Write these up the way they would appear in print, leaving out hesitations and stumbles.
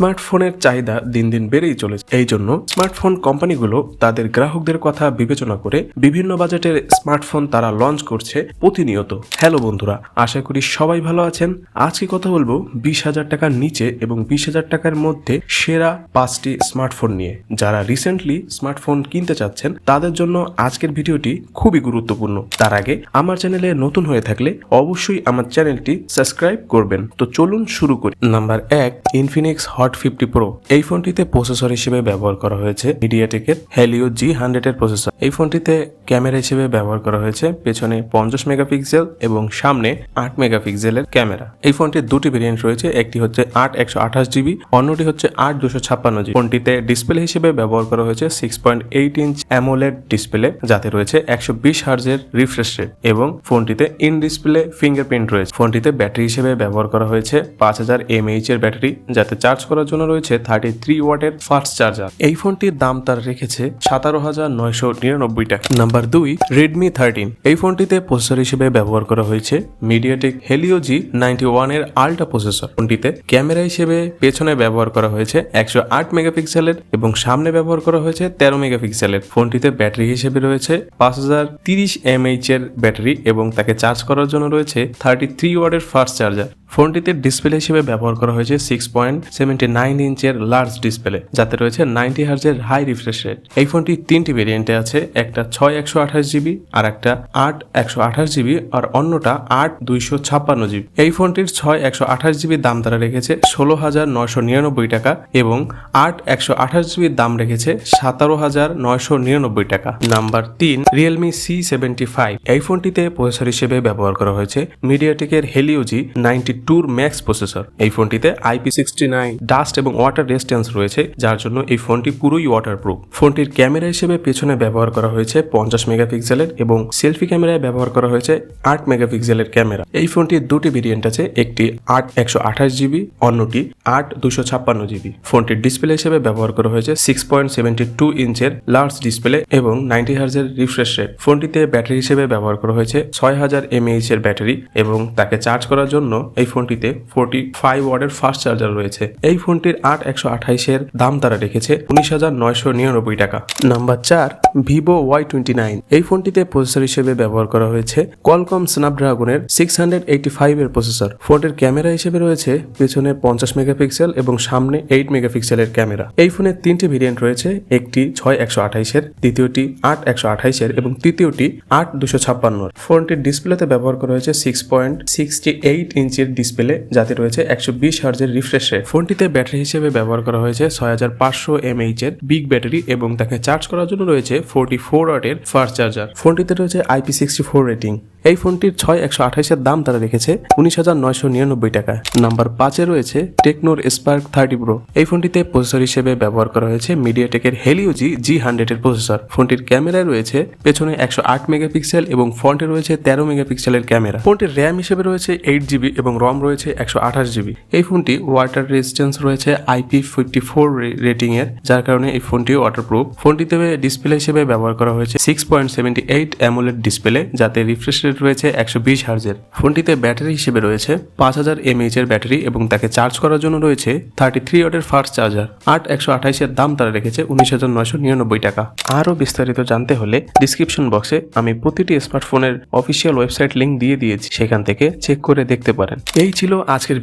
স্মার্টফোনের চাহিদা দিন দিন বেড়েই চলেছে। এই জন্য স্মার্টফোন কোম্পানিগুলো তাদের গ্রাহকদের কথা বিবেচনা করে বিভিন্ন বাজেটের স্মার্টফোন তারা লঞ্চ করছে প্রতিনিয়ত। হ্যালো বন্ধুরা, আশা করি সবাই ভালো আছেন। আজকে কথা বলবো 20,000 টাকার নিচে এবং 20,000 টাকার মধ্যে সেরা 5টি স্মার্টফোন নিয়ে। যারা রিসেন্টলি স্মার্টফোন কিনতে চাচ্ছেন তাদের জন্য আজকের ভিডিওটি খুবই গুরুত্বপূর্ণ। তার আগে আমার চ্যানেলে নতুন হয়ে থাকলে অবশ্যই আমার চ্যানেলটি সাবস্ক্রাইব করবেন। তো চলুন শুরু করি। Number 1, Infinix hot 50 pro. এই ফোনটিতে প্রসেসর হিসেবে ব্যবহার করা হয়েছে মিডিয়াটেকের হেলিও G100 এর প্রসেসর। এই ফোনটিতে ক্যামেরা হিসেবে ব্যবহার করা হয়েছে পেছনে 50 মেগাপিক্সেল এবং সামনে 8 মেগাপিক্সেলের ক্যামেরা। এই ফোনটির দুটি ভেরিয়েন্ট রয়েছে, একটি হচ্ছে 8/128GB, অন্যটি হচ্ছে 8/256GB। ফোনটিতে ডিসপ্লে হিসেবে ব্যবহার করা হয়েছে 6.8 ইঞ্চ অ্যামোলেড ডিসপ্লে, যাতে রয়েছে 120 হার্জের রিফ্রেশ রেট এবং ফোনটিতে ইন ডিসপ্লে ফিঙ্গারপ্রিন্ট রয়েছে। ফোনটিতে ব্যাটারি হিসেবে ব্যবহার করা হয়েছে 5000 mAh এর ব্যাটারি, যাতে চার্জ করার জন্য রয়েছে 33 ওয়াটের ফাস্ট চার্জার। এই ফোনটির দাম তার রেখেছে 17,999 টাকা। Number 2, Redmi 13। এই ফোনটিতে প্রসেসর হিসেবে ব্যবহার করা হয়েছে মিডিয়াটেক হেলিও G91 এর আল্ট্রা প্রসেসর। ফোনটিতে ক্যামেরা হিসেবে পেছনে ব্যবহার করা হয়েছে 108 মেগাপিক্সেলের এবং সামনে ব্যবহার করা হয়েছে 13 মেগাপিক্সেলের। ফোনটিতে ব্যাটারি হিসেবে রয়েছে 5030 mAh এর ব্যাটারি এবং তাকে চার্জ করার জন্য রয়েছে 33 ওয়াটের ফাস্ট চার্জার। ফোনটিতে ডিসপ্লে হিসেবে ব্যবহার করা হয়েছে 6.79 ইঞ্চের লার্জ ডিসপ্লে, যাতে রয়েছে 90 হার্জের হাই রিফ্রেশ রেট। এই ফোনটি 3টি ভেরিয়েন্টে আছে, একটা 6/128GB, আর একটা 8/128GB, আর অন্যটা 8/256GB। এই ফোনটির 6/128GB দাম তারা রেখেছে 16,999 টাকা এবং 8/128GB দাম রেখেছে 17,999 টাকা। Number 3, Realme C75। এই ফোনটিতে প্রসেসর হিসেবে ব্যবহার করা হয়েছে মিডিয়াটেকের হেলিও G92 ম্যাক্স প্রসেসর। এই ফোনটিতে IP69 ডাস্ট এবং ওয়াটার রেজিস্ট্যান্স রয়েছে, যার জন্য এই ফোনটি পুরোই ওয়াটারপ্রুফ। ফোনটির ক্যামেরা হিসেবে পেছনে ব্যবহার করা হয়েছে 50 মেগাপিক্সেলের এবং সেলফি ক্যামেরায় ব্যবহার করা হয়েছে 8 মেগাপিক্সেলের ক্যামেরা। এই ফোনটির দুটি ভেরিয়েন্ট আছে, একটি 8/128GB, অন্যটি 8/256GB। ফোনটির ডিসপ্লে হিসেবে ব্যবহার করা হয়েছে 6.72 ইঞ্চের লার্জ ডিসপ্লে এবং 90 হার্জের রিফ্রেশ রেট। ফোনটিতে ব্যাটারি হিসেবে ব্যবহার করা হয়েছে 6000 mAh এর ব্যাটারি এবং তাকে চার্জ করার জন্য এই ফোনটিতে 45 ওয়াটের ফাস্ট চার্জার রয়েছে। এই ফোনটির 8/128 এর দাম তারা রেখেছে 19,999 টাকা। Number 4, Vivo Y29। এই ফোনটিতে প্রসেসর হিসেবে ব্যবহার করা হয়েছে কোয়ালকম স্ন্যাপড্রাগনের 685 এর প্রসেসর। ফোনটির ক্যামেরা হিসেবে রয়েছে পেছনে 50 মেগাপিক্সেল এবং সামনে 8 মেগাপিক্সেলের ক্যামেরা। এই ফোনের 3টি ভেরিয়েন্ট রয়েছে, একটি 6/128 এর, দ্বিতীয়টি 8/128 এর এবং তৃতীয়টি 8/256 এর। ফোনটির ডিসপ্লেতে ব্যবহার করা হয়েছে 6.68 ইঞ্চের ডিসপ্লে, যাতে রয়েছে 120 হার্জের রিফ্রেশ রেট। ফোনটিতে ব্যাটারি হিসেবে ব্যবহার করা হয়েছে 6500 mAh এর বিগ ব্যাটারি এবং তাকে চার্জ করার জন্য রয়েছে 44 ওয়াটের ফাস্ট চার্জার। ফোনটিতে রয়েছে IP64 রেটিং। এই ফোনটির 6/128 এর দাম তারা রেখেছে 19,999 টাকা। নাম্বার 5-এ রয়েছে টেকনোর স্পার্ক 30 প্রো। এই ফোনটিতে প্রসেসর হিসেবে ব্যবহার করা হয়েছে মিডিয়াটেকের হেলিও G100 এর প্রসেসর। ফোনটির ক্যামেরায় রয়েছে পেছনে 108 মেগাপিক্সেল এবং ফ্রন্টে রয়েছে 13 মেগাপিক্সেলের ক্যামেরা। ফোনটির র্যাম হিসেবে রয়েছে 8GB এবং রম রয়েছে 128GB। এই ফোনটি ওয়াটার রেজিস্ট্যান্স রয়েছে IP54 রেটিং এর, যার কারণে এই ফোনটি ওয়াটারপ্রুফ। ফোনটিতে ডিসপ্লে হিসেবে ব্যবহার করা হয়েছে 6.78 অ্যামোলেড ডিসপ্লে, যাতে রিফ্রেশ রেট রয়েছে 120 হার্জের। ফোনটিতে ব্যাটারি হিসেবে রয়েছে 5000 mAh এর ব্যাটারি এবং তাকে চার্জ করার জন্য রয়েছে 33 ওয়াটের ফাস্ট চার্জার। 8/128 এর দাম তারা রেখেছে 19,999 টাকা। আরো বিস্তারিত জানতে হলে ডিসক্রিপশন বক্সে আমি প্রতিটি স্মার্টফোনের অফিসিয়াল ওয়েবসাইট লিংক দিয়ে দিয়েছি, সেখান থেকে চেক করে দেখতে পারেন। এই ছিল আজকের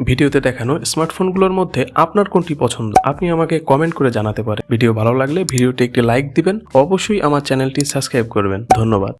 ভিডিওতে দেখানো স্মার্টফোনগুলোর মধ্যে আপনার কোনটি পছন্দ আপনি আমাকে কমেন্ট করে জানাতে পারেন। ভিডিও ভালো লাগলে ভিডিওটি একটি লাইক দিবেন, অবশ্যই আমার চ্যানেলটি সাবস্ক্রাইব করবেন। ধন্যবাদ।